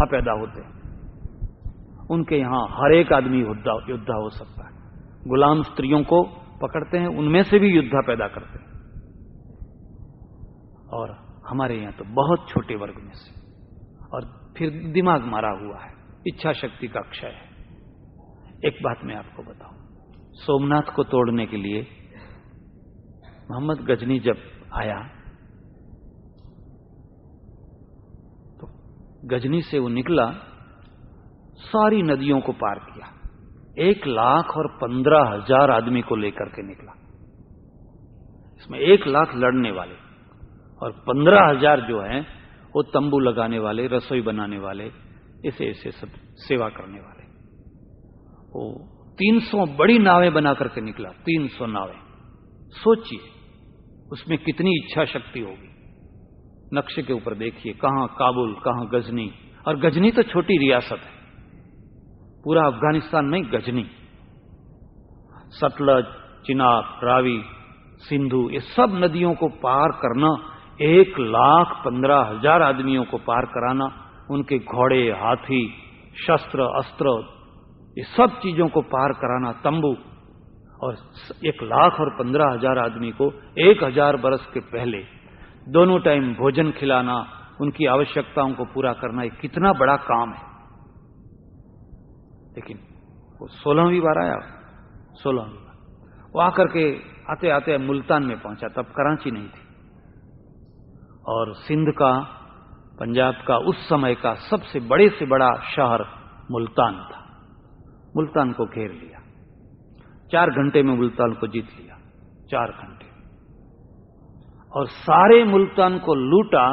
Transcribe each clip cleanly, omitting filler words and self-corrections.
योद्धा पैदा होते हैं। उनके यहां हर एक आदमी योद्धा हो सकता है। गुलाम स्त्रियों को पकड़ते हैं, उनमें से भी योद्धा पैदा करते हैं। और हमारे यहां तो बहुत छोटे वर्ग में से, और फिर दिमाग मारा हुआ है, इच्छा शक्ति का क्षय है। एक बात मैं आपको बताऊं, सोमनाथ को तोड़ने के लिए मोहम्मद गजनी जब आया तो गजनी से वो निकला, सारी नदियों को पार किया, 1,15,000 आदमी को लेकर के निकला। इसमें 1,00,000 लड़ने वाले और 15,000 जो हैं वो तंबू लगाने वाले, रसोई बनाने वाले, ऐसे ऐसे सब सेवा करने वाले। वो 300 बड़ी नावें बना करके निकला, 300 नावें। सोचिए उसमें कितनी इच्छा शक्ति होगी। नक्शे के ऊपर देखिए, कहां काबुल, कहां गजनी, और गजनी तो छोटी रियासत है, पूरा अफगानिस्तान नहीं, गजनी। सतलज, चिनाब, रावी, सिंधु, ये सब नदियों को पार करना, 1,15,000 आदमियों को पार कराना, उनके घोड़े, हाथी, शस्त्र, अस्त्र, ये सब चीजों को पार कराना, तंबू, और 1,15,000 आदमी को 1,000 बरस के पहले दोनों टाइम भोजन खिलाना, उनकी आवश्यकताओं को पूरा करना, ये कितना बड़ा काम है। लेकिन वो 16वीं बार आया, 16वीं बार वो आकर के आते आते मुल्तान में पहुंचा। तब कराची नहीं थी, और सिंध का, पंजाब का उस समय का सबसे बड़े से बड़ा शहर मुल्तान था। मुल्तान को घेर लिया, 4 घंटे में मुल्तान को जीत लिया, 4 घंटे, और सारे मुल्तान को लूटा।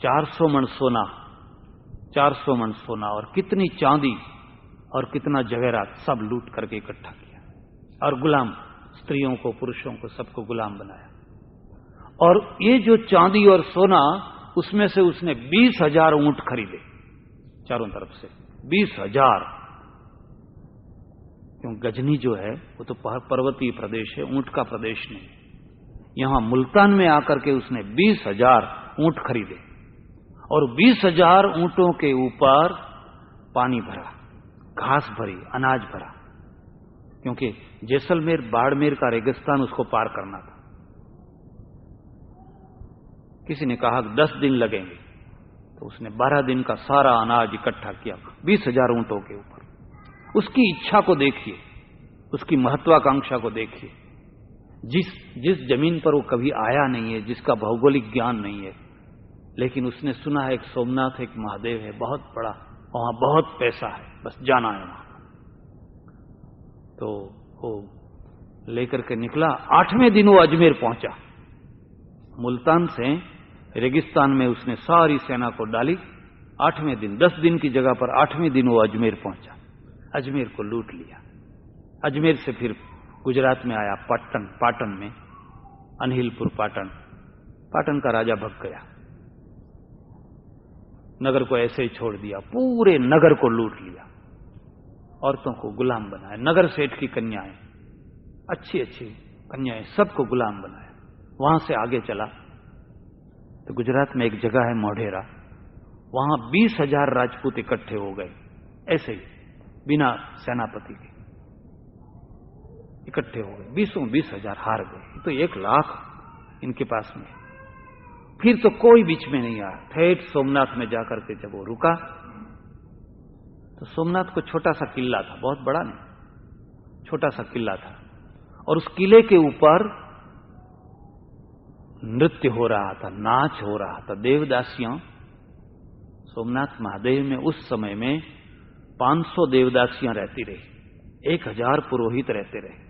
400 मण सोना, 400 मण सोना, और कितनी चांदी और कितना जवेरात, सब लूट करके इकट्ठा किया, और गुलाम स्त्रियों को, पुरुषों को, सबको गुलाम बनाया। और ये जो चांदी और सोना, उसमें से उसने 20,000 ऊंट खरीदे चारों तरफ से, 20,000। क्यों, गजनी जो है वो तो पर्वतीय प्रदेश है, ऊंट का प्रदेश नहीं। यहां मुल्तान में आकर के उसने 20,000 ऊंट खरीदे, और 20,000 ऊंटों के ऊपर पानी भरा, घास भरी, अनाज भरा। क्योंकि जैसलमेर, बाड़मेर का रेगिस्तान उसको पार करना था। किसी ने कहा 10 दिन लगेंगे, तो उसने 12 दिन का सारा अनाज इकट्ठा किया, 20,000 ऊंटों के ऊपर। उसकी इच्छा को देखिए, उसकी महत्वाकांक्षा को देखिए। जिस जमीन पर वो कभी आया नहीं है, जिसका भौगोलिक ज्ञान नहीं है, लेकिन उसने सुना है एक सोमनाथ, एक महादेव है बहुत बड़ा, वहां बहुत पैसा है, बस जाना है वहां। तो वो लेकर के निकला। 8वें दिन वो अजमेर पहुंचा। मुल्तान से रेगिस्तान में उसने सारी सेना को डाली। 8वें दिन, 10 दिन की जगह पर 8वें दिन वो अजमेर पहुंचा। अजमेर को लूट लिया। अजमेर से फिर गुजरात में आया, पाटन में, अनहिलपुर पाटन। पाटन का राजा भग गया, नगर को ऐसे ही छोड़ दिया, पूरे नगर को लूट लिया, औरतों को गुलाम बनाया, नगर सेठ की कन्याएं, अच्छी अच्छी कन्याएं, सबको गुलाम बनाया। वहां से आगे चला तो गुजरात में एक जगह है मोढेरा, वहां 20,000 राजपूत इकट्ठे हो गए, ऐसे ही बिना सेनापति के इकट्ठे हो गए। 20,000 हार गए, तो 1,00,000 इनके पास में। फिर तो कोई बीच में नहीं आया। ठेठ सोमनाथ में जाकर के जब वो रुका, तो सोमनाथ को छोटा सा किला था, बहुत बड़ा नहीं, छोटा सा किला था, और उस किले के ऊपर नृत्य हो रहा था, नाच हो रहा था, देवदासियां। सोमनाथ महादेव में उस समय में 500 देवदासियां रहती रही, 1,000 पुरोहित रहते रहे,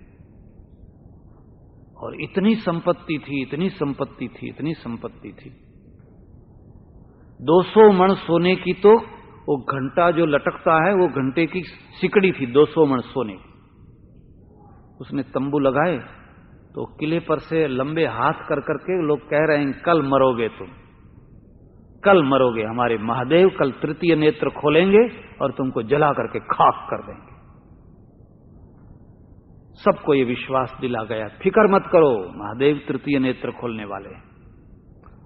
और इतनी संपत्ति थी, इतनी संपत्ति थी, इतनी संपत्ति थी। 200 मण सोने की, तो वो घंटा जो लटकता है वो घंटे की सिकड़ी थी, 200 मण सोने की। उसने तंबू लगाए तो किले पर से लंबे हाथ कर करके लोग कह रहे हैं, कल मरोगे तुम, कल मरोगे, हमारे महादेव कल तृतीय नेत्र खोलेंगे और तुमको जला करके खाक कर देंगे। सबको ये विश्वास दिला गया, फिक्र मत करो, महादेव तृतीय नेत्र खोलने वाले हैं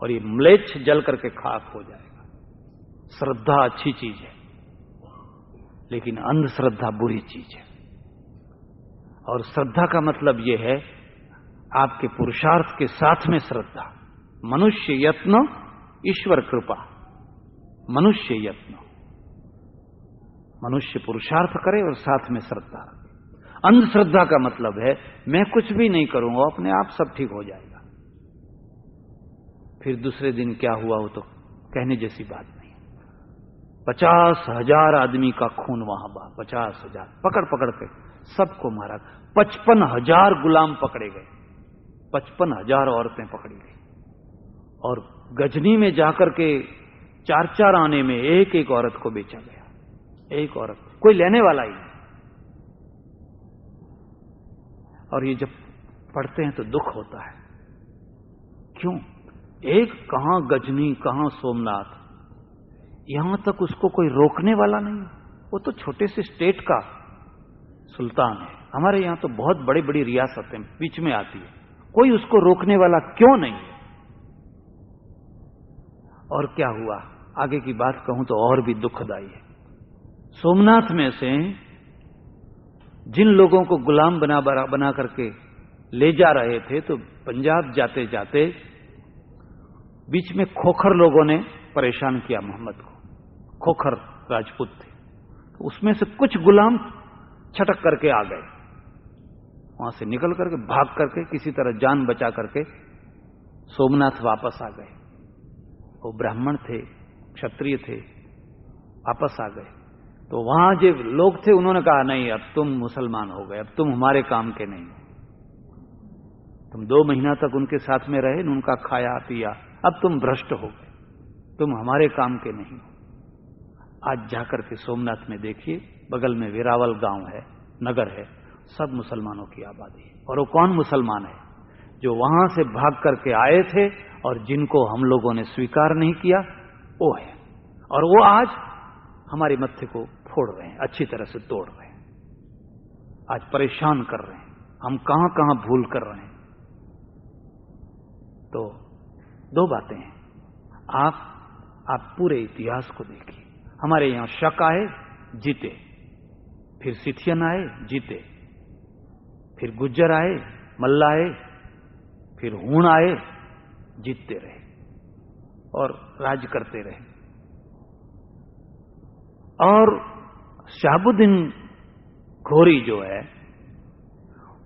और ये म्लेच्छ जल करके खाक हो जाएगा। श्रद्धा अच्छी चीज है, लेकिन अंधश्रद्धा बुरी चीज है। और श्रद्धा का मतलब यह है आपके पुरुषार्थ के साथ में श्रद्धा। मनुष्य यत्न ईश्वर कृपा। मनुष्य यत्न, मनुष्य पुरुषार्थ करे और साथ में श्रद्धा रखे। अंधश्रद्धा का मतलब है मैं कुछ भी नहीं करूंगा, अपने आप सब ठीक हो जाएगा। फिर दूसरे दिन क्या हुआ हो तो कहने जैसी बात नहीं। 50,000 आदमी का खून वहां बहा। 50,000 पकड़ पकड़ के सबको मारा। 55,000 गुलाम पकड़े गए। 55,000 औरतें पकड़ी गई। और गजनी में जाकर के 4-4 आने में एक एक औरत को बेचा गया। एक औरत, कोई लेने वाला ही नहीं। और ये जब पढ़ते हैं तो दुख होता है। क्यों? एक कहां गजनी, कहां सोमनाथ, यहां तक उसको कोई रोकने वाला नहीं। वो तो छोटे से स्टेट का सुल्तान है। हमारे यहां तो बहुत बड़ी बड़ी रियासतें बीच में आती है, कोई उसको रोकने वाला क्यों नहीं है? और क्या हुआ, आगे की बात कहूं तो और भी दुखदाई है। सोमनाथ में से जिन लोगों को गुलाम बना करके ले जा रहे थे, तो पंजाब जाते जाते बीच में खोखर लोगों ने परेशान किया मोहम्मद को। खोखर राजपूत थे, तो उसमें से कुछ गुलाम छटक करके आ गए। वहां से निकल करके, भाग करके, किसी तरह जान बचा करके सोमनाथ वापस आ गए। वो ब्राह्मण थे, क्षत्रिय थे, वापस आ गए। तो वहां जो लोग थे उन्होंने कहा नहीं, अब तुम मुसलमान हो गए, अब तुम हमारे काम के नहीं। तुम 2 महीना तक उनके साथ में रहे, उनका खाया पिया, अब तुम भ्रष्ट हो गए, तुम हमारे काम के नहीं। आज जाकर के सोमनाथ में देखिए, बगल में वेरावल गांव है, नगर है, सब मुसलमानों की आबादी है। और वो कौन मुसलमान है? जो वहां से भाग करके आए थे और जिनको हम लोगों ने स्वीकार नहीं किया, वो है। और वो आज हमारे मत्थे को फोड़ रहे हैं, अच्छी तरह से तोड़ रहे हैं, आज परेशान कर रहे हैं। हम कहां कहां भूल कर रहे हैं। तो 2 बातें हैं। आप पूरे इतिहास को देखिए। हमारे यहां शक आए, जीते, फिर सिथियन आए, जीते, फिर गुज्जर आए, मल्ला आए, फिर हूण आए, जीतते रहे और राज करते रहे। और शहाबुद्दीन घोरी जो है,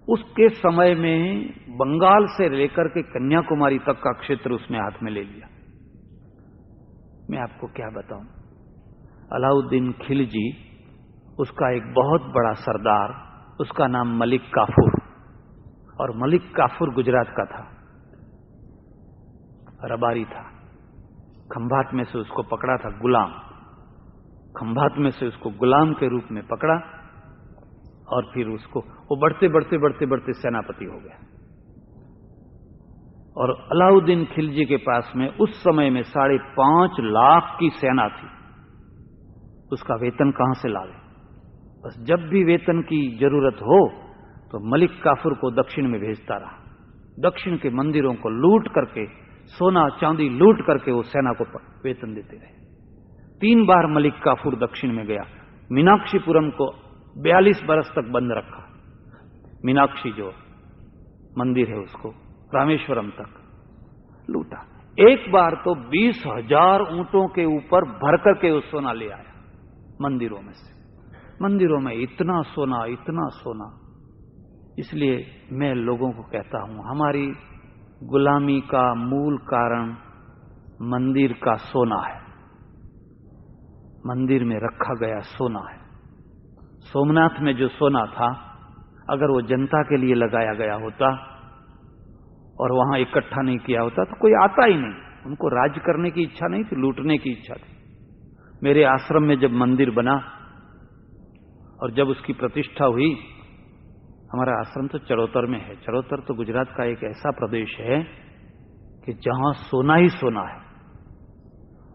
उसके समय में बंगाल से लेकर के कन्याकुमारी तक का क्षेत्र उसने हाथ में ले लिया। मैं आपको क्या बताऊं, अलाउद्दीन खिलजी, उसका एक बहुत बड़ा सरदार, उसका नाम मलिक काफूर, और मलिक काफूर गुजरात का था, रबारी था। खंभात में से उसको पकड़ा था गुलाम, खंभात में से उसको गुलाम के रूप में पकड़ा, और फिर उसको वो बढ़ते बढ़ते बढ़ते बढ़ते सेनापति हो गया। और अलाउद्दीन खिलजी के पास में उस समय में 5.5 लाख की सेना थी। उसका वेतन कहां से लावे? बस जब भी वेतन की जरूरत हो तो मलिक काफूर को दक्षिण में भेजता रहा। दक्षिण के मंदिरों को लूट करके, सोना चांदी लूट करके वो सेना को वेतन देते रहे। 3 बार मलिक काफूर दक्षिण में गया। मीनाक्षीपुरम को 42 बरस तक बंद रखा। मीनाक्षी जो मंदिर है उसको रामेश्वरम तक लूटा। एक बार तो 20,000 ऊंटों के ऊपर भर करके वो सोना ले आया मंदिरों में से। मंदिरों में इतना सोना, इतना सोना। इसलिए मैं लोगों को कहता हूं, हमारी गुलामी का मूल कारण मंदिर का सोना है, मंदिर में रखा गया सोना है। सोमनाथ में जो सोना था, अगर वो जनता के लिए लगाया गया होता और वहां इकट्ठा नहीं किया होता तो कोई आता ही नहीं। उनको राज करने की इच्छा नहीं थी, लूटने की इच्छा थी। मेरे आश्रम में जब मंदिर बना और जब उसकी प्रतिष्ठा हुई, हमारा आश्रम तो चड़ोतर में है। चड़ोतर तो गुजरात का एक ऐसा प्रदेश है कि जहां सोना ही सोना है।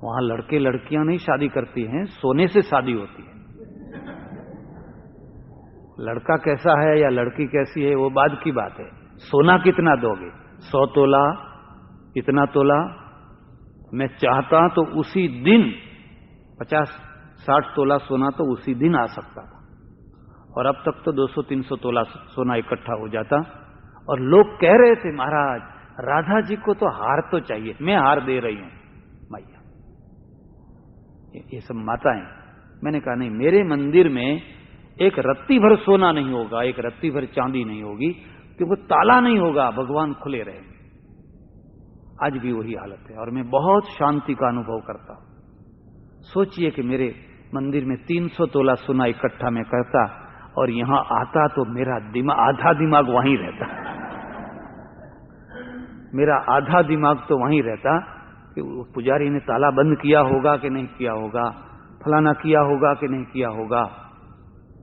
वहां लड़के लड़कियां नहीं शादी करती हैं, सोने से शादी होती है। लड़का कैसा है या लड़की कैसी है वो बाद की बात है, सोना कितना दोगे? 100 तोला, इतना तोला। मैं चाहता तो उसी दिन 50-60 तोला सोना तो उसी दिन आ सकता था, और अब तक तो 200-300 तोला सोना इकट्ठा हो जाता। और लोग कह रहे थे, महाराज राधा जी को तो हार तो चाहिए, मैं हार दे रही हूं मैया, ये सब माताएं। मैंने कहा नहीं, मेरे मंदिर में एक रत्ती भर सोना नहीं होगा, एक रत्ती भर चांदी नहीं होगी, क्योंकि ताला नहीं होगा, भगवान खुले रहेंगे। आज भी वही हालत है, और मैं बहुत शांति का अनुभव करता हूं। सोचिए कि मेरे मंदिर में 300 तोला सोना इकट्ठा मैं करता, और यहां आता तो मेरा आधा दिमाग वहीं रहता, मेरा आधा दिमाग तो वहीं रहता कि पुजारी ने ताला बंद किया होगा कि नहीं किया होगा, फलाना किया होगा कि नहीं किया होगा।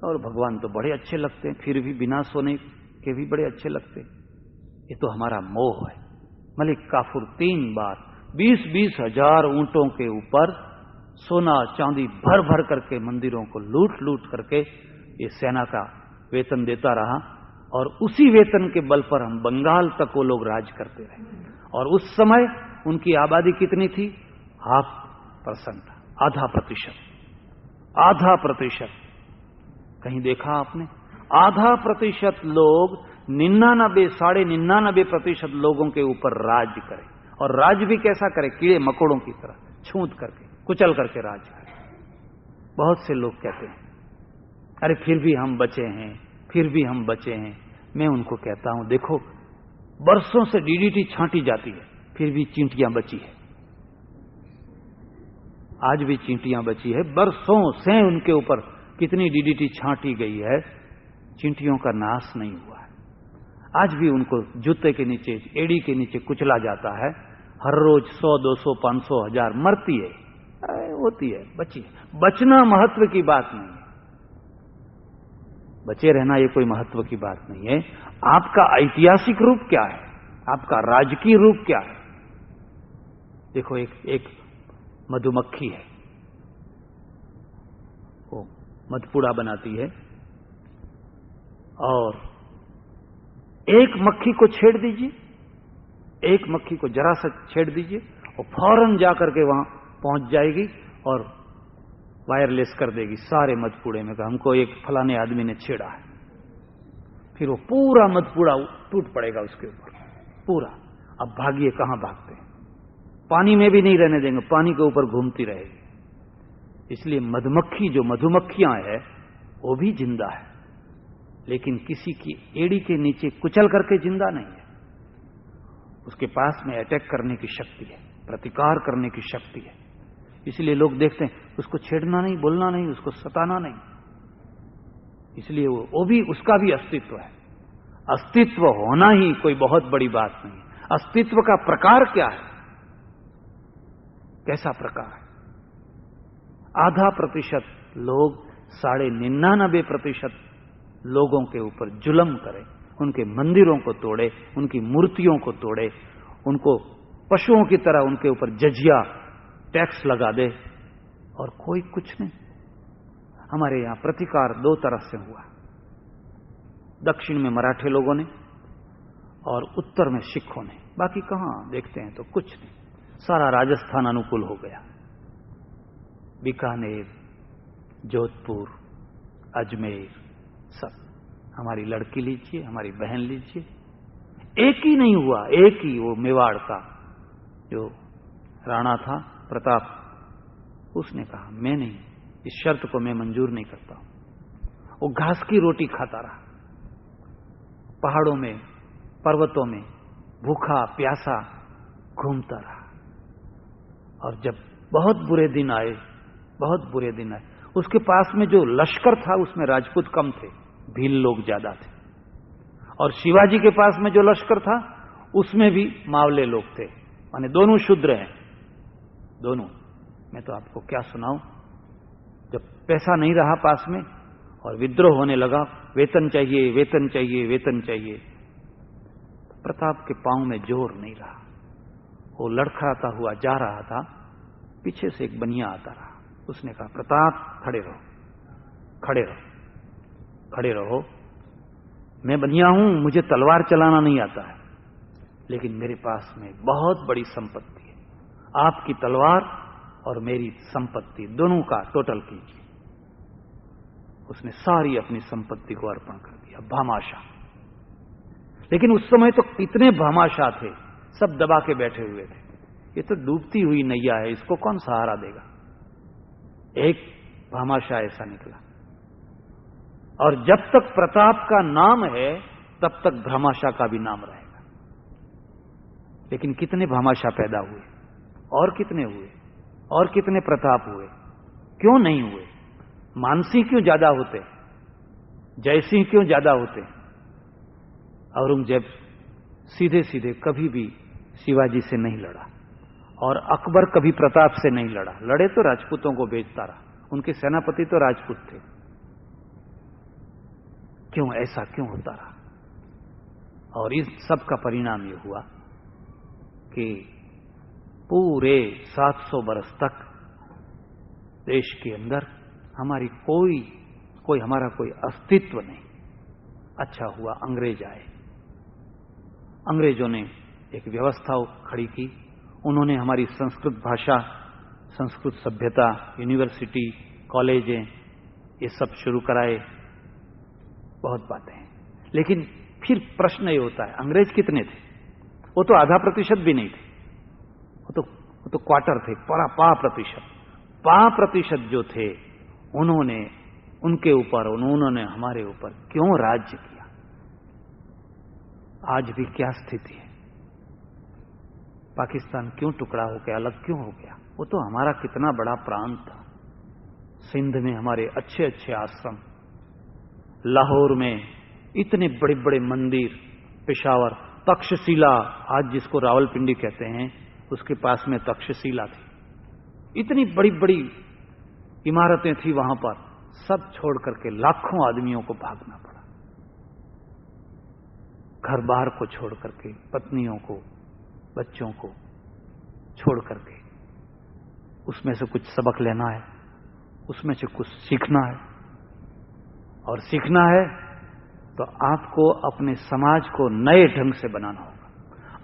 और भगवान तो बड़े अच्छे लगते हैं, फिर भी बिना सोने के भी बड़े अच्छे लगते हैं। ये तो हमारा मोह है। मलिक काफूर 3 बार 20-20 हजार ऊंटों के ऊपर सोना चांदी भर भर करके मंदिरों को लूट लूट करके ये सेना का वेतन देता रहा, और उसी वेतन के बल पर हम बंगाल तक वो लोग राज करते रहे। और उस समय उनकी आबादी कितनी थी? 0.5%, आधा प्रतिशत। कहीं देखा आपने? 0.5% लोग 99.99% लोगों के ऊपर राज करे, और राज भी कैसा करे? कीड़े मकोड़ों की तरह छूत करके, कुचल करके राज करे। बहुत से लोग कहते हैं अरे फिर भी हम बचे हैं, फिर भी हम बचे हैं। मैं उनको कहता हूं, देखो बरसों से डीडीटी छांटी जाती है, फिर भी चींटियां बची है। आज भी चींटियां बची है, बरसों से उनके ऊपर कितनी डीडीटी छांटी गई है, चींटियों का नाश नहीं हुआ है। आज भी उनको जूते के नीचे, एड़ी के नीचे कुचला जाता है। हर रोज 100, 200, 500, 1000 मरती है, होती है, बची है। बचना महत्व की बात नहीं है, बचे रहना ये कोई महत्व की बात नहीं है। आपका ऐतिहासिक रूप क्या है? आपका राजकीय रूप क्या है? देखो एक मधुमक्खी है, वो मधुपुड़ा बनाती है, और एक मक्खी को छेड़ दीजिए, एक मक्खी को जरा सा छेड़ दीजिए, और फौरन जाकर के वहां पहुंच जाएगी और वायरलेस कर देगी सारे मधुपुड़े में, हमको एक फलाने आदमी ने छेड़ा है। फिर वो पूरा मधुपुड़ा टूट पड़ेगा उसके ऊपर पूरा। अब भागिए कहां भागते हैं? पानी में भी नहीं रहने देंगे, पानी के ऊपर घूमती रहेगी। इसलिए मधुमक्खी, जो मधुमक्खियां है, वो भी जिंदा है, लेकिन किसी की एड़ी के नीचे कुचल करके जिंदा नहीं है। उसके पास में अटैक करने की शक्ति है, प्रतिकार करने की शक्ति है। इसलिए लोग देखते हैं उसको छेड़ना नहीं, बोलना नहीं, उसको सताना नहीं। इसलिए वो भी, उसका भी अस्तित्व है। अस्तित्व होना ही कोई बहुत बड़ी बात नहीं है। अस्तित्व का प्रकार क्या है? कैसा प्रकार है? 0.5% लोग 99.99% लोगों के ऊपर जुल्म करे, उनके मंदिरों को तोड़े, उनकी मूर्तियों को तोड़े, उनको पशुओं की तरह उनके ऊपर जजिया टैक्स लगा दे, और कोई कुछ नहीं। हमारे यहां प्रतिकार 2 तरह से हुआ, दक्षिण में मराठे लोगों ने और उत्तर में सिखों ने। बाकी कहां देखते हैं तो कुछ नहीं, सारा राजस्थान अनुकूल हो गया। बीकानेर, जोधपुर, अजमेर, सब। हमारी लड़की लीजिए, हमारी बहन लीजिए, एक ही नहीं हुआ, एक ही वो मेवाड़ का जो राणा था प्रताप, उसने कहा मैं नहीं, इस शर्त को मैं मंजूर नहीं करता हूं। वो घास की रोटी खाता रहा, पहाड़ों में, पर्वतों में भूखा प्यासा घूमता रहा। और जब बहुत बुरे दिन आए, बहुत बुरे दिन आए, उसके पास में जो लश्कर था उसमें राजपूत कम थे, भील लोग ज्यादा थे। और शिवाजी के पास में जो लश्कर था उसमें भी मावले लोग थे, माने दोनों शूद्र हैं, दोनों। मैं तो आपको क्या सुनाऊं, जब पैसा नहीं रहा पास में और विद्रोह होने लगा, वेतन चाहिए, वेतन चाहिए, वेतन चाहिए, तो प्रताप के पांव में जोर नहीं रहा। वो लड़खड़ाता हुआ जा रहा था, पीछे से एक बनिया आता रहा। उसने कहा प्रताप खड़े रहो, खड़े रहो, खड़े रहो। मैं बनिया हूं, मुझे तलवार चलाना नहीं आता है, लेकिन मेरे पास में बहुत बड़ी संपत्ति है। आपकी तलवार और मेरी संपत्ति दोनों का टोटल कीजिए। उसने सारी अपनी संपत्ति को अर्पण कर दिया, भामाशाह। लेकिन उस समय तो कितने भामाशाह थे, सब दबा के बैठे हुए थे। ये तो डूबती हुई नैया है, इसको कौन सहारा देगा। एक भामाशाह ऐसा निकला। और जब तक प्रताप का नाम है तब तक भामाशाह का भी नाम रहेगा। लेकिन कितने भामाशाह पैदा हुए, और कितने हुए, और कितने प्रताप हुए, क्यों नहीं हुए। मानसी क्यों ज्यादा होते, जयसिंह क्यों ज्यादा होते। औरंगजेब सीधे सीधे कभी भी शिवाजी से नहीं लड़ा, और अकबर कभी प्रताप से नहीं लड़ा। लड़े तो राजपूतों को बेचता रहा, उनके सेनापति तो राजपूत थे। क्यों ऐसा क्यों होता रहा। और इस सब का परिणाम ये हुआ कि पूरे 700 बरस तक देश के अंदर हमारी हमारा कोई अस्तित्व नहीं। अच्छा हुआ अंग्रेज आए। अंग्रेजों ने एक व्यवस्था खड़ी की। उन्होंने हमारी संस्कृत भाषा, संस्कृत सभ्यता, यूनिवर्सिटी, कॉलेजें ये सब शुरू कराए। बहुत बातें हैं। लेकिन फिर प्रश्न ये होता है, अंग्रेज कितने थे। वो तो आधा प्रतिशत भी नहीं थे, वो तो क्वार्टर थे, पा प्रतिशत जो थे उनके ऊपर उन्होंने हमारे ऊपर क्यों राज्य किया। आज भी क्या स्थिति है। पाकिस्तान क्यों टुकड़ा हो गया, अलग क्यों हो गया। वो तो हमारा कितना बड़ा प्रांत था। सिंध में हमारे अच्छे अच्छे आश्रम, लाहौर में इतने बड़े बड़े मंदिर, पेशावर, तक्षशिला आज जिसको रावलपिंडी कहते हैं उसके पास में तक्षशिला थी। इतनी बड़ी बड़ी इमारतें थी वहां पर। सब छोड़ करके लाखों आदमियों को भागना पड़ा। घर बार को छोड़ करके, पत्नियों को, बच्चों को छोड़ करके, उसमें से कुछ सबक लेना है, उसमें से कुछ सीखना है। और सीखना है तो आपको अपने समाज को नए ढंग से बनाना होगा,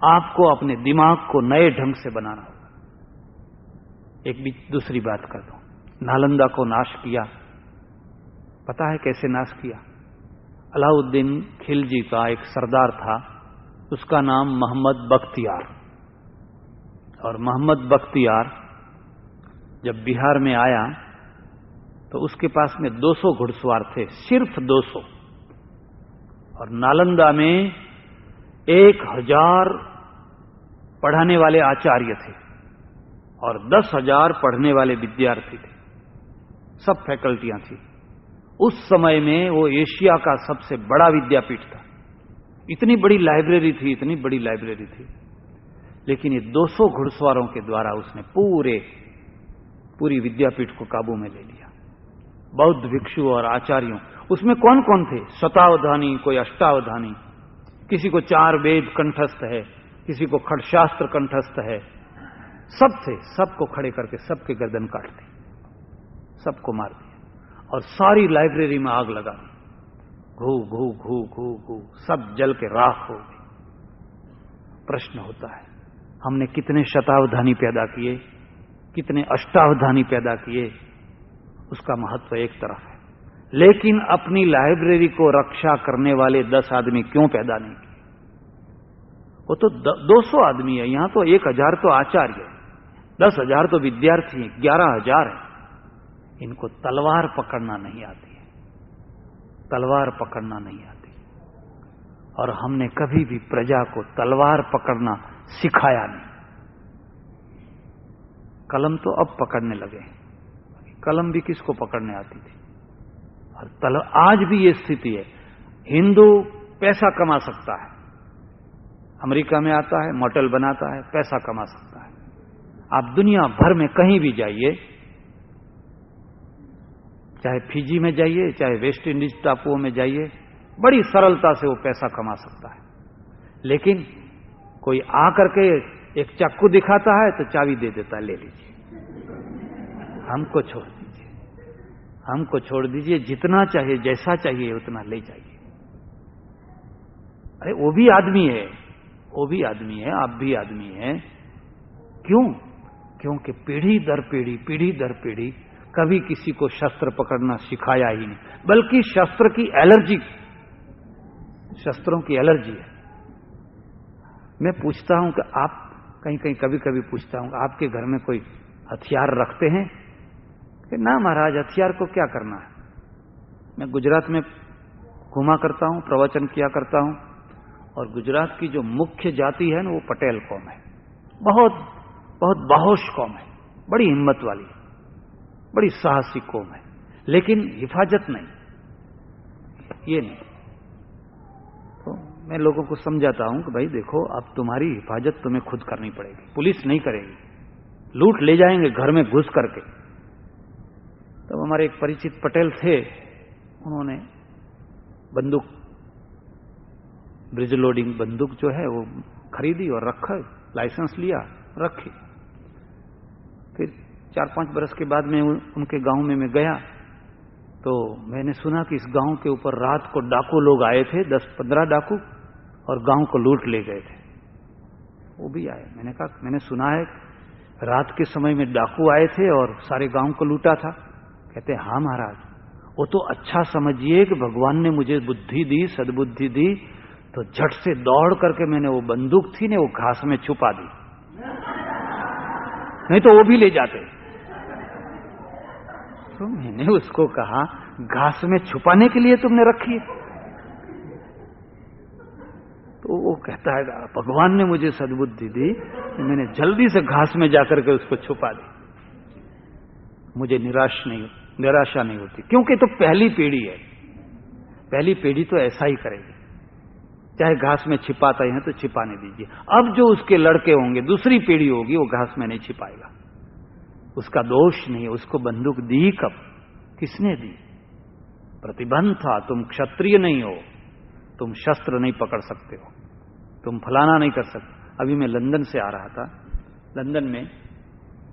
आपको अपने दिमाग को नए ढंग से बनाना होगा। एक भी दूसरी बात कर दूं, नालंदा को नाश किया, पता है कैसे नाश किया। अलाउद्दीन खिलजी का एक सरदार था, उसका नाम मोहम्मद बख्तियार। और मोहम्मद बख्तियार जब बिहार में आया तो उसके पास में 200 घुड़सवार थे, सिर्फ 200। और नालंदा में 1000 पढ़ाने वाले आचार्य थे और 10,000 पढ़ने वाले विद्यार्थी थे। सब फैकल्टियां थी। उस समय में वो एशिया का सबसे बड़ा विद्यापीठ था। इतनी बड़ी लाइब्रेरी थी, इतनी बड़ी लाइब्रेरी थी। लेकिन ये 200 घुड़सवारों के द्वारा उसने पूरी विद्यापीठ को काबू में ले लिया। बौद्ध भिक्षु और आचार्यों, उसमें कौन कौन थे, शतावधानी, कोई अष्टावधानी, किसी को 4 वेद कंठस्थ है, किसी को खड़शास्त्र कंठस्थ है, सब थे। सबको खड़े करके सबके गर्दन काट दी, सबको मार दिया और सारी लाइब्रेरी में आग लगा दी। घू घू घू घू घू सब जल के राख हो गई। प्रश्न होता है, हमने कितने शतावधानी पैदा किए, कितने अष्टावधानी पैदा किए, उसका महत्व एक तरफ है। लेकिन अपनी लाइब्रेरी को रक्षा करने वाले 10 आदमी क्यों पैदा नहीं किए। वो तो 200 आदमी है, यहां तो 1000 तो आचार्य, 10,000 तो विद्यार्थी हैं, 11,000 है। इनको तलवार पकड़ना नहीं आती है, तलवार पकड़ना नहीं आती। और हमने कभी भी प्रजा को तलवार पकड़ना सिखाया नहीं। कलम तो अब पकड़ने लगे हैं, कलम भी किसको पकड़ने आती थी। और आज भी ये स्थिति है। हिंदू पैसा कमा सकता है, अमेरिका में आता है, मोटेल बनाता है, पैसा कमा सकता है। आप दुनिया भर में कहीं भी जाइए, चाहे फिजी में जाइए, चाहे वेस्ट इंडीज टापुओं में जाइए, बड़ी सरलता से वो पैसा कमा सकता है। लेकिन कोई आकर के एक चाकू दिखाता है तो चाबी दे देता है, ले लीजिए, हमको छोड़ दीजिए, हमको छोड़ दीजिए, जितना चाहिए, जैसा चाहिए उतना ले जाइए। अरे वो भी आदमी है, वो भी आदमी है, आप भी आदमी है। क्यों? क्योंकि पीढ़ी दर पीढ़ी कभी किसी को शस्त्र पकड़ना सिखाया ही नहीं, बल्कि शस्त्रों की एलर्जी है। मैं पूछता हूं कि आप कहीं कभी पूछता हूं, आपके घर में कोई हथियार रखते हैं? कि ना महाराज, हथियार को क्या करना है। मैं गुजरात में घुमा करता हूं, प्रवचन किया करता हूं, और गुजरात की जो मुख्य जाति है ना, वो पटेल कौम है। बहुत बहुत बाहोश कौम है, बड़ी हिम्मत वाली, बड़ी साहसी कौम है, लेकिन हिफाजत नहीं, ये नहीं। तो मैं लोगों को समझाता हूं कि भाई देखो, अब तुम्हारी हिफाजत तुम्हें खुद करनी पड़ेगी, पुलिस नहीं करेगी, लूट ले जाएंगे घर में घुस करके। तब हमारे एक परिचित पटेल थे, उन्होंने बंदूक, ब्रिज लोडिंग बंदूक जो है वो खरीदी और रखा, लाइसेंस लिया, रखी। फिर 4-5 बरस के बाद में उनके गांव में मैं गया, तो मैंने सुना कि इस गांव के ऊपर रात को डाकू लोग आए थे, 10-15 डाकू, और गांव को लूट ले गए थे। वो भी आए। मैंने कहा, मैंने सुना है रात के समय में डाकू आए थे और सारे गांव को लूटा था। कहते हाँ महाराज, वो तो अच्छा समझिए कि भगवान ने मुझे बुद्धि दी, सद्बुद्धि दी, तो झट से दौड़ करके मैंने वो बंदूक थी ने वो घास में छुपा दी, नहीं तो वो भी ले जाते। तो मैंने उसको कहा, घास में छुपाने के लिए तुमने रखी? तो वो कहता है, भगवान ने मुझे सद्बुद्धि दी, मैंने जल्दी से घास में जाकर के उसको छुपा दी। मुझे निराशा नहीं होती, क्योंकि तो पहली पीढ़ी है, पहली पीढ़ी तो ऐसा ही करेगी, चाहे घास में छिपाता है तो छिपाने दीजिए। अब जो उसके लड़के होंगे, दूसरी पीढ़ी होगी, वो घास में नहीं छिपाएगा, उसका दोष नहीं है। उसको बंदूक दी कब, किसने दी? प्रतिबंध था, तुम क्षत्रिय नहीं हो, तुम शस्त्र नहीं पकड़ सकते हो, तुम फलाना नहीं कर सकते। अभी मैं लंदन से आ रहा था, लंदन में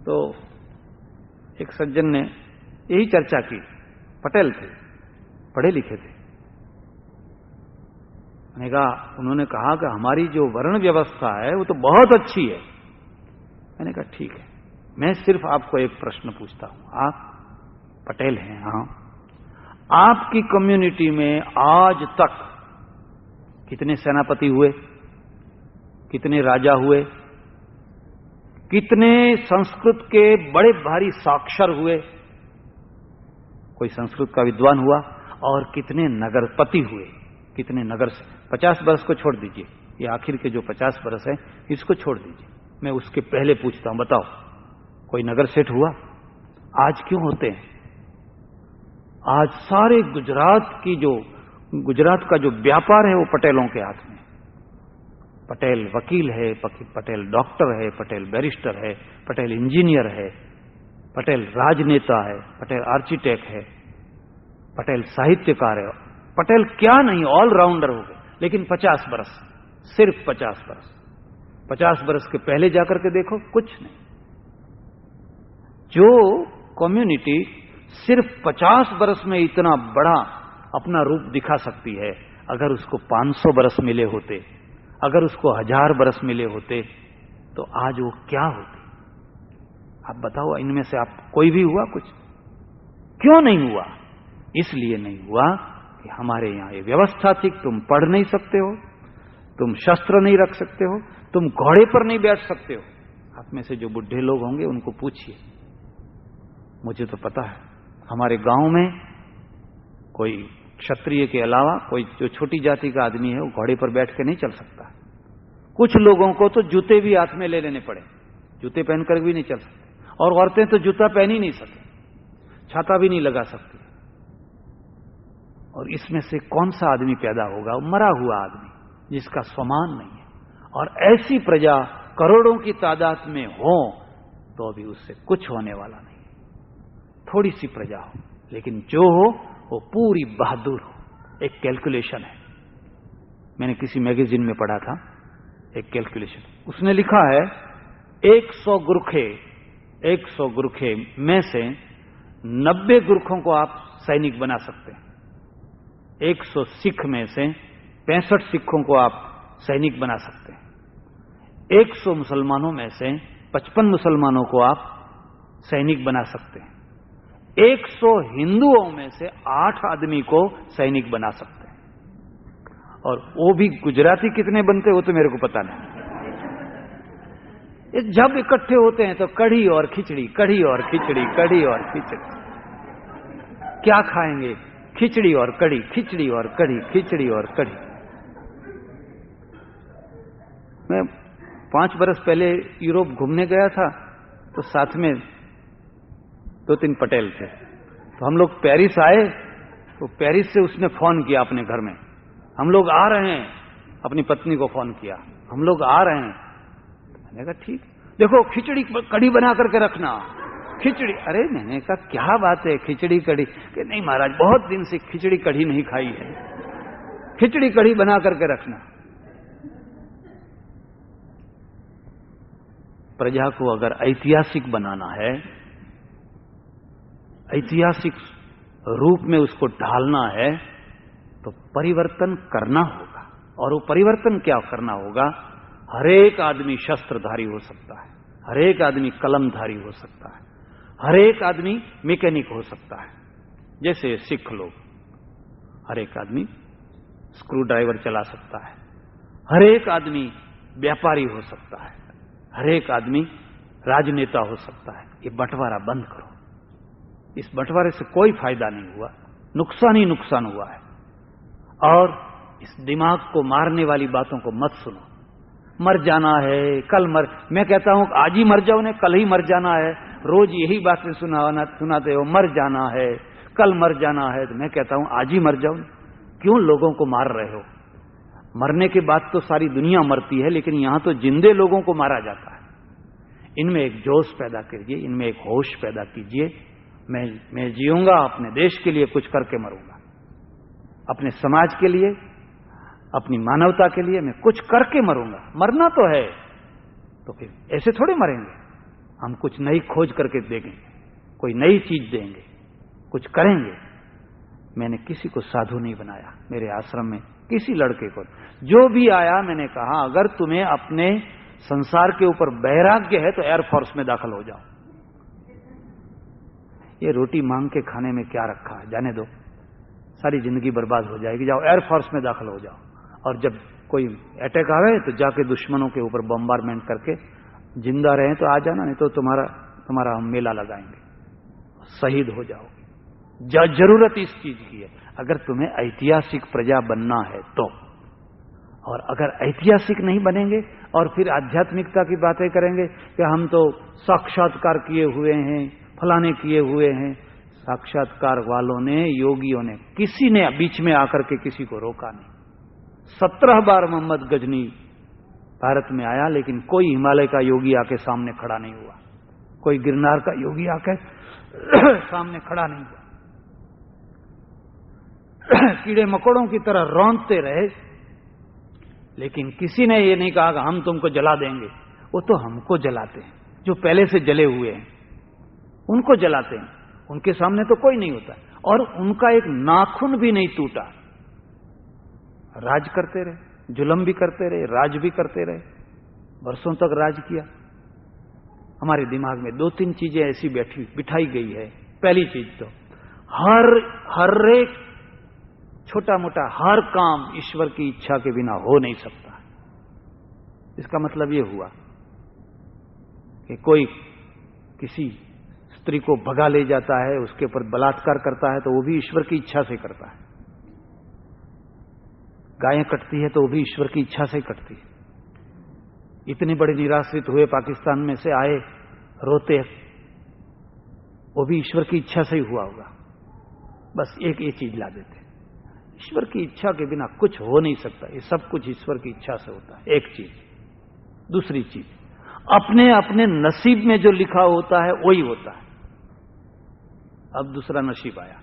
तो एक सज्जन ने यही चर्चा की, पटेल थे, पढ़े लिखे थे। उन्होंने कहा कि हमारी जो वर्ण व्यवस्था है वो तो बहुत अच्छी है। मैंने कहा ठीक है, मैं सिर्फ आपको एक प्रश्न पूछता हूं, आप पटेल हैं, हाँ, आपकी कम्युनिटी में आज तक कितने सेनापति हुए, कितने राजा हुए, कितने संस्कृत के बड़े भारी साक्षर हुए, कोई संस्कृत का विद्वान हुआ, और कितने नगरपति हुए, कितने नगर से? 50 बरस को छोड़ दीजिए, ये आखिर के जो 50 बरस है इसको छोड़ दीजिए, मैं उसके पहले पूछता हूं, बताओ कोई नगर सेठ हुआ? आज क्यों होते हैं? आज सारे गुजरात का जो व्यापार है वो पटेलों के हाथ में। पटेल वकील है, पटेल डॉक्टर है, पटेल बैरिस्टर है, पटेल इंजीनियर है, पटेल राजनेता है, पटेल आर्किटेक्ट है, पटेल साहित्यकार है, पटेल क्या नहीं, ऑलराउंडर हो गए। लेकिन 50 बरस, सिर्फ 50 बरस, 50 बरस के पहले जाकर के देखो, कुछ नहीं। जो कम्युनिटी सिर्फ 50 बरस में इतना बड़ा अपना रूप दिखा सकती है, अगर उसको 500 बरस मिले होते, अगर उसको 1000 बरस मिले होते, तो आज वो क्या होती? आप बताओ, इनमें से आप कोई भी हुआ कुछ? क्यों नहीं हुआ? इसलिए नहीं हुआ कि हमारे यहां ये व्यवस्था थी, तुम पढ़ नहीं सकते हो, तुम शस्त्र नहीं रख सकते हो, तुम घोड़े पर नहीं बैठ सकते हो। आप में से जो बुढ़े लोग होंगे उनको पूछिए, मुझे तो पता है, हमारे गांव में कोई क्षत्रिय के अलावा कोई जो छोटी जाति का आदमी है वो घोड़े पर बैठ के नहीं चल सकता। कुछ लोगों को तो जूते भी हाथ में ले लेने पड़े, जूते पहनकर भी नहीं चल सकते, और औरतें तो जूता पहन ही नहीं सकती, छाता भी नहीं लगा सकती। और इसमें से कौन सा आदमी पैदा होगा? मरा हुआ आदमी, जिसका स्वमान नहीं है। और ऐसी प्रजा करोड़ों की तादाद में हो तो अभी उससे कुछ होने वाला नहीं। थोड़ी सी प्रजा हो, लेकिन जो हो वो पूरी बहादुर हो। एक कैलकुलेशन है, मैंने किसी मैगजीन में पढ़ा था, एक कैलकुलेशन, उसने लिखा है 100 गुरखे में से 90 गुरखों को आप सैनिक बना सकते हैं। 100 सिख में से 65 सिखों को आप सैनिक बना सकते हैं। 100 मुसलमानों में से 55 मुसलमानों को आप सैनिक बना सकते हैं, 100 हिंदुओं में से 8 आदमी को सैनिक बना सकते हैं। और वो भी गुजराती कितने बनते वो तो मेरे को पता नहीं। जब इकट्ठे होते हैं तो कढ़ी और खिचड़ी, कढ़ी और खिचड़ी, कढ़ी और खिचड़ी। क्या खाएंगे? खिचड़ी और कढ़ी, खिचड़ी और कढ़ी, खिचड़ी और कढ़ी। मैं 5 बरस पहले यूरोप घूमने गया था, तो साथ में 2-3 पटेल थे। तो हम लोग पेरिस आए, तो पेरिस से उसने फोन किया अपने घर में, हम लोग आ रहे हैं। अपनी पत्नी को फोन किया, हम लोग आ रहे हैं। मैंने कहा ठीक, देखो खिचड़ी कढ़ी बना करके रखना, खिचड़ी। अरे मैंने कहा क्या बात है खिचड़ी कढ़ी? कि नहीं महाराज, बहुत दिन से खिचड़ी कढ़ी नहीं खाई है, खिचड़ी कढ़ी बना करके रखना। प्रजा को अगर ऐतिहासिक बनाना है, ऐतिहासिक रूप में उसको ढालना है, तो परिवर्तन करना होगा। और वो परिवर्तन क्या करना होगा? हरेक आदमी शस्त्रधारी हो सकता है, हरेक आदमी कलमधारी हो सकता है, हरेक आदमी मैकेनिक हो सकता है। जैसे सिख लोग, हरेक आदमी स्क्रू ड्राइवर चला सकता है, हरेक आदमी व्यापारी हो सकता है, हरेक आदमी राजनेता हो सकता है। ये बंटवारा बंद करो। इस बंटवारे से कोई फायदा नहीं हुआ, नुकसान ही नुकसान हुआ है। और इस दिमाग को मारने वाली बातों को मत सुनो। मर जाना है, कल मर, मैं कहता हूं आज ही मर जाओ ने, कल ही मर जाना है। रोज यही बातें सुनाते हो, मर जाना है, कल मर जाना है। तो मैं कहता हूं आज ही मर जाओ। क्यों लोगों को मार रहे हो? मरने के बाद तो सारी दुनिया मरती है, लेकिन यहां तो जिंदे लोगों को मारा जाता है। इनमें एक जोश पैदा कीजिए, इनमें एक होश पैदा कीजिए। मैं जीऊंगा, अपने देश के लिए कुछ करके मरूंगा, अपने समाज के लिए, अपनी मानवता के लिए मैं कुछ करके मरूंगा। मरना तो है, तो फिर ऐसे थोड़े मरेंगे। हम कुछ नई खोज करके देंगे, कोई नई चीज देंगे, कुछ करेंगे। मैंने किसी को साधु नहीं बनाया मेरे आश्रम में, किसी लड़के को। जो भी आया मैंने कहा अगर तुम्हें अपने संसार के ऊपर वैराग्य है तो एयरफोर्स में दाखिल हो जाओ। ये रोटी मांग के खाने में क्या रखा है, जाने दो, सारी जिंदगी बर्बाद हो जाएगी। जाओ एयरफोर्स में दाखिल हो जाओ, और जब कोई अटैक आवे तो जाके दुश्मनों के ऊपर बम्बारमेंट करके जिंदा रहे तो आ जाना, नहीं तो तुम्हारा हम मेला लगाएंगे, शहीद हो जाओगे। जरूरत इस चीज की है अगर तुम्हें ऐतिहासिक प्रजा बनना है तो। और अगर ऐतिहासिक नहीं बनेंगे और फिर आध्यात्मिकता की बातें करेंगे कि हम तो साक्षात्कार किए हुए हैं, फलाने किए हुए हैं। साक्षात्कार वालों ने, योगियों ने, किसी ने बीच में आकर के किसी को रोका नहीं। 17 बार मोहम्मद गजनी भारत में आया, लेकिन कोई हिमालय का योगी आके सामने खड़ा नहीं हुआ, कोई गिरनार का योगी आके सामने खड़ा नहीं हुआ। कीड़े मकोड़ों की तरह रौंदते रहे, लेकिन किसी ने ये नहीं कहा कि हम तुमको जला देंगे। वो तो हमको जलाते हैं, जो पहले से जले हुए हैं उनको जलाते हैं। उनके सामने तो कोई नहीं होता, और उनका एक नाखून भी नहीं टूटा। राज करते रहे, जुल्म भी करते रहे, राज भी करते रहे, वर्षों तक राज किया। हमारे दिमाग में 2-3 चीजें ऐसी बिठाई गई है। पहली चीज तो हर एक छोटा मोटा हर काम ईश्वर की इच्छा के बिना हो नहीं सकता। इसका मतलब यह हुआ कि कोई किसी स्त्री को भगा ले जाता है, उसके ऊपर बलात्कार करता है, तो वो भी ईश्वर की इच्छा से करता है। गायें कटती है तो वो भी ईश्वर की इच्छा से कटती है। इतने बड़े निराश्रित हुए पाकिस्तान में से आए रोते, वो भी ईश्वर की इच्छा से ही हुआ होगा। बस एक ये चीज ला देते, ईश्वर की इच्छा के बिना कुछ हो नहीं सकता। ये सब कुछ ईश्वर की इच्छा से होता है, एक चीज। दूसरी चीज, अपने अपने नसीब में जो लिखा होता है वही होता है। अब दूसरा नसीब आया।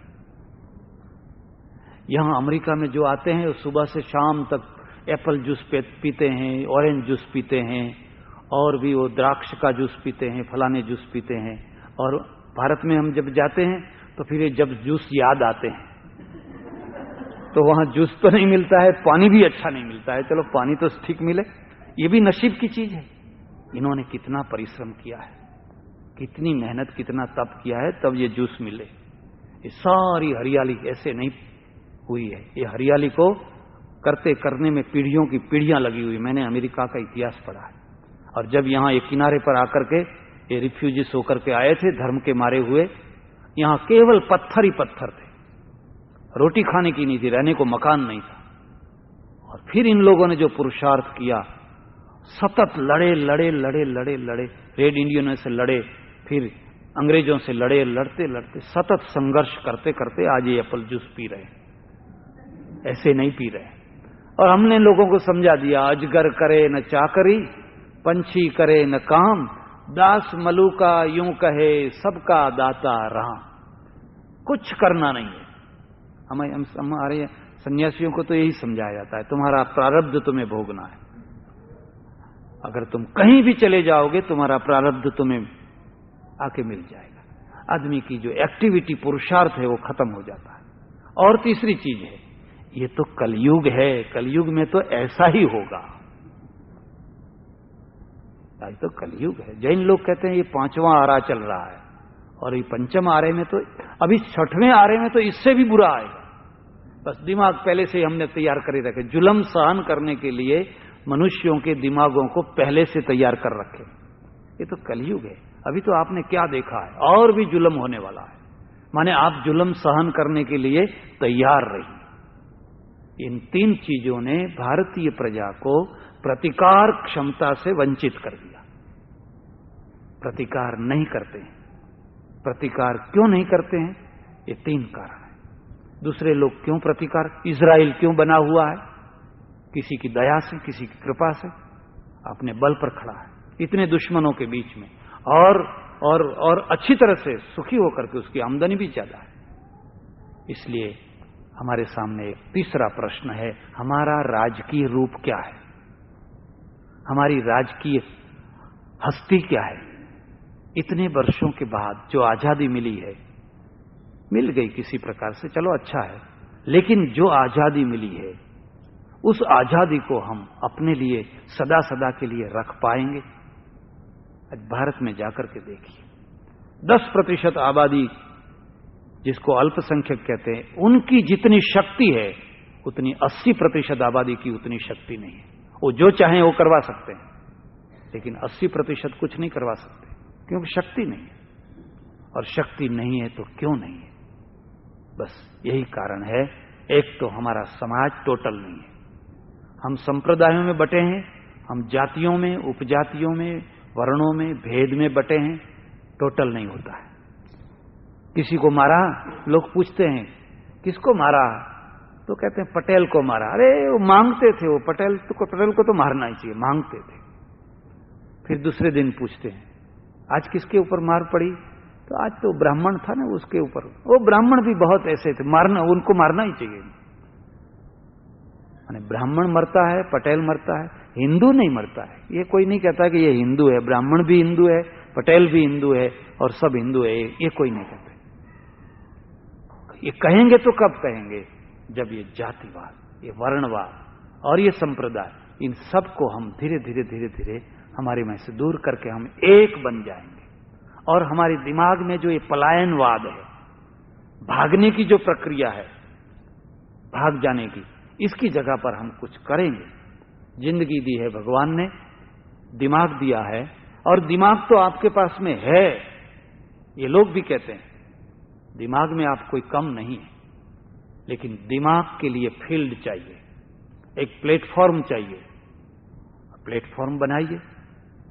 यहां अमेरिका में जो आते हैं वो सुबह से शाम तक एप्पल जूस पीते हैं, ऑरेंज जूस पीते हैं, और भी वो द्राक्ष का जूस पीते हैं, फलाने जूस पीते हैं। और भारत में हम जब जाते हैं तो फिर ये जब जूस याद आते हैं तो वहां जूस तो नहीं मिलता है, पानी भी अच्छा नहीं मिलता है। चलो पानी तो ठीक मिले, ये भी नसीब की चीज है। इन्होंने कितना परिश्रम किया है, कितनी मेहनत, कितना तप किया है, तब ये जूस मिले। ये सारी हरियाली ऐसे नहीं हुई है, ये हरियाली को करते करने में पीढ़ियों की पीढ़ियां लगी हुई। मैंने अमेरिका का इतिहास पढ़ा है, और जब यहां एक किनारे पर आकर के ये रिफ्यूजीज होकर के आए थे, धर्म के मारे हुए, यहां केवल पत्थर ही पत्थर थे, रोटी खाने की नहीं थी, रहने को मकान नहीं था। और फिर इन लोगों ने जो पुरुषार्थ किया, सतत लड़े लड़े लड़े लड़े लड़े, रेड इंडियनों से लड़े, फिर अंग्रेजों से लड़े, लड़ते लड़ते सतत संघर्ष करते करते आज ये एप्पल जूस पी रहे, ऐसे नहीं पी रहे। और हमने लोगों को समझा दिया, अजगर करे न चाकरी, पंछी करे न काम, दास मलूका यूं कहे सबका दाता राम। कुछ करना नहीं है। हमारे सन्यासियों को तो यही समझाया जाता है, तुम्हारा प्रारब्ध तुम्हें भोगना है। अगर तुम कहीं भी चले जाओगे, तुम्हारा प्रारब्ध तुम्हें आके मिल जाएगा। आदमी की जो एक्टिविटी, पुरुषार्थ है, वो खत्म हो जाता है। और तीसरी चीज है, ये तो कलयुग है, कलयुग में तो ऐसा ही होगा। आज तो कलयुग है। जैन लोग कहते हैं ये 5वां आरा चल रहा है, और ये 5वें आरे में तो, अभी 6वें आरे में तो इससे भी बुरा आएगा। बस दिमाग पहले से हमने तैयार करे रखे, जुल्म सहन करने के लिए मनुष्यों के दिमागों को पहले से तैयार कर रखे। ये तो कलयुग है। अभी तो आपने क्या देखा है, और भी जुल्म होने वाला है। माने आप जुल्म सहन करने के लिए तैयार रहिए। इन 3 चीजों ने भारतीय प्रजा को प्रतिकार क्षमता से वंचित कर दिया। प्रतिकार नहीं करते हैं। प्रतिकार क्यों नहीं करते हैं? ये 3 कारण है। दूसरे लोग क्यों प्रतिकार, इजराइल क्यों बना हुआ है? किसी की दया से, किसी की कृपा से अपने बल पर खड़ा है, इतने दुश्मनों के बीच में, और अच्छी तरह से सुखी होकर के उसकी आमदनी भी ज्यादा है। इसलिए हमारे सामने एक तीसरा प्रश्न है, हमारा राजकीय रूप क्या है? हमारी राजकीय हस्ती क्या है? इतने वर्षों के बाद जो आजादी मिली है, मिल गई किसी प्रकार से, चलो अच्छा है, लेकिन जो आजादी मिली है, उस आजादी को हम अपने लिए सदा सदा के लिए रख पाएंगे? आज भारत में जाकर के देखिए, 10% आबादी जिसको अल्पसंख्यक कहते हैं, उनकी जितनी शक्ति है उतनी 80% आबादी की उतनी शक्ति नहीं है। वो जो चाहें वो करवा सकते हैं, लेकिन 80% कुछ नहीं करवा सकते, क्योंकि शक्ति नहीं है। और शक्ति नहीं है तो क्यों नहीं है? बस यही कारण है। एक तो हमारा समाज टोटल नहीं है, हम संप्रदायों में बटे हैं, हम जातियों में, उपजातियों में, वर्णों में, भेद में बटे हैं, टोटल नहीं होता है। किसी को मारा, लोग पूछते हैं किसको मारा, तो कहते हैं पटेल को मारा। अरे वो मांगते थे, वो पटेल को तो मारना ही चाहिए, मांगते थे। फिर दूसरे दिन पूछते हैं आज किसके ऊपर मार पड़ी, तो आज तो ब्राह्मण था ना उसके ऊपर। वो ब्राह्मण भी बहुत ऐसे थे, मारना, उनको मारना ही चाहिए। ब्राह्मण मरता है, पटेल मरता है, हिंदू नहीं मरता है। ये कोई नहीं कहता कि ये हिंदू है, ब्राह्मण भी हिंदू है, पटेल भी हिंदू है, और सब हिंदू है, ये कोई नहीं कहते। ये कहेंगे तो कब कहेंगे? जब ये जातिवाद, ये वर्णवाद और ये संप्रदाय, इन सब को हम धीरे धीरे धीरे धीरे हमारे में से दूर करके हम एक बन जाएंगे। और हमारे दिमाग में जो ये पलायनवाद है, भागने की जो प्रक्रिया है, भाग जाने की, इसकी जगह पर हम कुछ करेंगे। जिंदगी दी है भगवान ने, दिमाग दिया है, और दिमाग तो आपके पास में है। ये लोग भी कहते हैं दिमाग में आप कोई कम नहीं है, लेकिन दिमाग के लिए फील्ड चाहिए, एक प्लेटफॉर्म चाहिए। प्लेटफॉर्म बनाइए,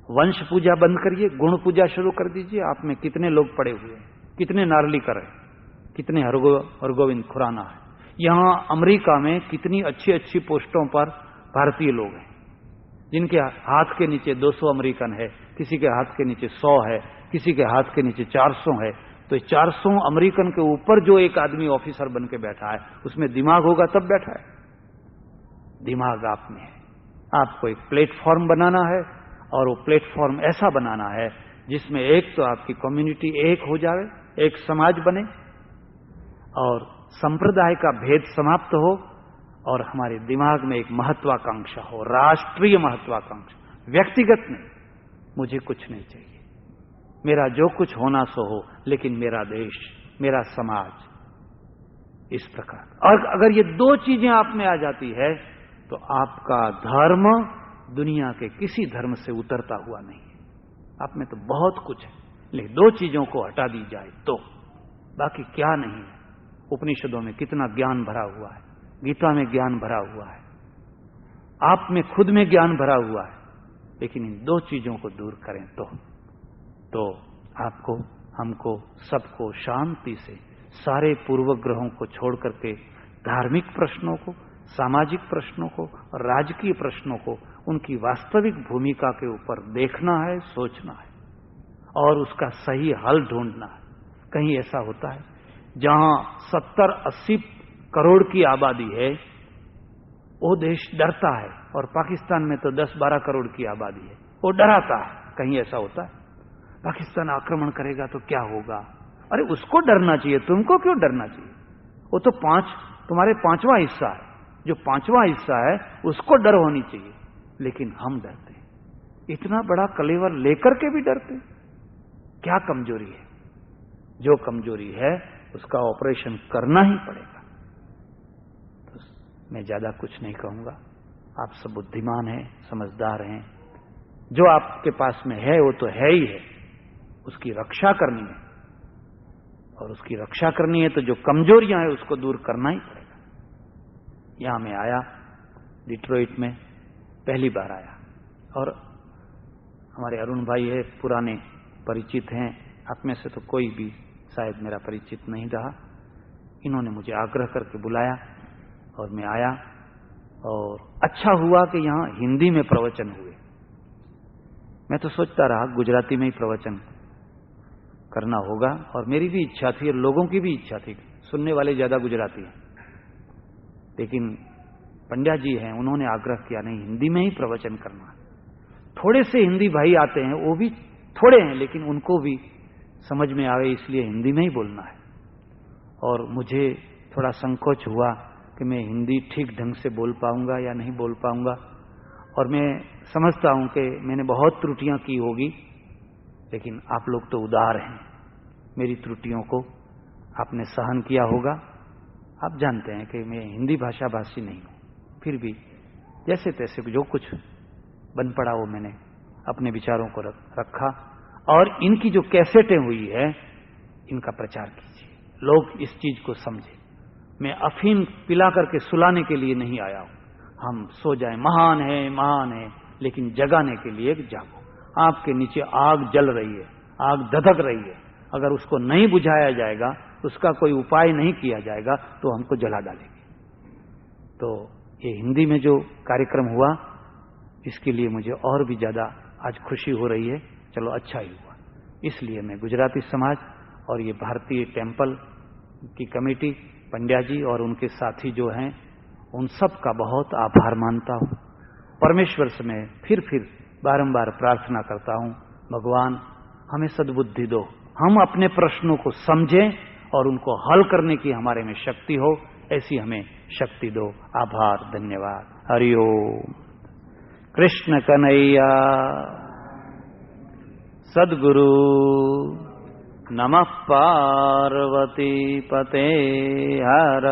वंश पूजा बंद करिए, गुण पूजा शुरू कर दीजिए। आप में कितने लोग पड़े हुए हैं, कितने नारलीकर हैं, कितने हरगोविंद खुराना है। यहां अमेरिका में कितनी अच्छी अच्छी पोस्टों पर भारतीय लोग हैं, जिनके हाथ के नीचे 200 अमेरिकन है, किसी के हाथ के नीचे 100 है, किसी के हाथ के नीचे 400 है। तो 400 अमेरिकन के ऊपर जो एक आदमी ऑफिसर बन के बैठा है, उसमें दिमाग होगा तब बैठा है। दिमाग आप में है। आपको एक प्लेटफॉर्म बनाना है, और वो प्लेटफॉर्म ऐसा बनाना है जिसमें एक तो आपकी कम्युनिटी एक हो जाए, एक समाज बने, और संप्रदाय का भेद समाप्त हो, और हमारे दिमाग में एक महत्वाकांक्षा हो, राष्ट्रीय महत्वाकांक्षा, व्यक्तिगत नहीं। मुझे कुछ नहीं चाहिए, मेरा जो कुछ होना सो हो, लेकिन मेरा देश, मेरा समाज, इस प्रकार। और अगर ये दो चीजें आप में आ जाती है तो आपका धर्म दुनिया के किसी धर्म से उतरता हुआ नहीं है। आप में तो बहुत कुछ है, लेकिन दो चीजों को हटा दी जाए तो बाकी क्या नहीं है। उपनिषदों में कितना ज्ञान भरा हुआ है, गीता में ज्ञान भरा हुआ है, आप में खुद में ज्ञान भरा हुआ है, लेकिन इन दो चीजों को दूर करें तो आपको, हमको, सबको शांति से सारे पूर्वग्रहों को छोड़ करके धार्मिक प्रश्नों को, सामाजिक प्रश्नों को और राजकीय प्रश्नों को उनकी वास्तविक भूमिका के ऊपर देखना है, सोचना है और उसका सही हल ढूंढना है। कहीं ऐसा होता है जहां 70-80 करोड़ की आबादी है, वो देश डरता है, और पाकिस्तान में तो 10-12 करोड़ की आबादी है, वो डराता है। कहीं ऐसा होता है पाकिस्तान आक्रमण करेगा तो क्या होगा? अरे उसको डरना चाहिए, तुमको क्यों डरना चाहिए? वो तो तुम्हारे 5वां हिस्सा है, जो 5वां हिस्सा है उसको डर होनी चाहिए, लेकिन हम डरते हैं। इतना बड़ा कलेवर लेकर के भी डरते। क्या कमजोरी है? जो कमजोरी है उसका ऑपरेशन करना ही पड़ेगा। तो मैं ज्यादा कुछ नहीं कहूंगा, आप सब बुद्धिमान हैं, समझदार हैं। जो आपके पास में है वो तो है ही है, उसकी रक्षा करनी है, और उसकी रक्षा करनी है तो जो कमजोरियां हैं उसको दूर करना ही पड़ेगा। यहां मैं आया, डिट्रॉइट में पहली बार आया, और हमारे अरुण भाई है, पुराने परिचित हैं, आप में से तो कोई भी शायद मेरा परिचित नहीं रहा। इन्होंने मुझे आग्रह करके बुलाया और मैं आया, और अच्छा हुआ कि यहां हिंदी में प्रवचन हुए। मैं तो सोचता रहा गुजराती में ही प्रवचन करना होगा, और मेरी भी इच्छा थी और लोगों की भी इच्छा थी, सुनने वाले ज्यादा गुजराती हैं, लेकिन पंड्या जी हैं, उन्होंने आग्रह किया नहीं, हिंदी में ही प्रवचन करना। थोड़े से हिंदी भाई आते हैं, वो भी थोड़े हैं, लेकिन उनको भी समझ में आवे इसलिए हिंदी में ही बोलना है। और मुझे थोड़ा संकोच हुआ कि मैं हिंदी ठीक ढंग से बोल पाऊंगा या नहीं बोल पाऊंगा, और मैं समझता हूं कि मैंने बहुत त्रुटियां की होगी, लेकिन आप लोग तो उदार हैं, मेरी त्रुटियों को आपने सहन किया होगा। आप जानते हैं कि मैं हिंदी भाषा भाषी नहीं हूं, फिर भी जैसे तैसे जो कुछ बन पड़ा वो मैंने अपने विचारों को रखा। और इनकी जो कैसेटें हुई है, इनका प्रचार कीजिए, लोग इस चीज को समझे। मैं अफीम पिला करके सुलाने के लिए नहीं आया हूं, हम सो जाएं, महान है, लेकिन जगाने के लिए जागो। आपके नीचे आग जल रही है, आग धधक रही है, अगर उसको नहीं बुझाया जाएगा, उसका कोई उपाय नहीं किया जाएगा, तो हमको जला डालेगी। तो ये हिंदी में जो कार्यक्रम हुआ, इसके लिए मुझे और भी ज्यादा आज खुशी हो रही है। चलो अच्छा ही हुआ। इसलिए मैं गुजराती समाज और ये भारतीय टेम्पल की कमेटी, पंड्या जी और उनके साथी जो हैं, उन सब का बहुत आभार मानता हूं। परमेश्वर से मैं फिर बारंबार प्रार्थना करता हूं, भगवान हमें सद्बुद्धि दो, हम अपने प्रश्नों को समझें और उनको हल करने की हमारे में शक्ति हो, ऐसी हमें शक्ति दो। आभार, धन्यवाद। हरिओम। कृष्ण कन्हैया सद्गुरु। नमः पार्वती पते। हर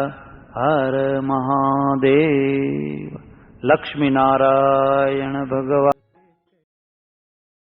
हर महादेव। लक्ष्मी नारायण भगवान।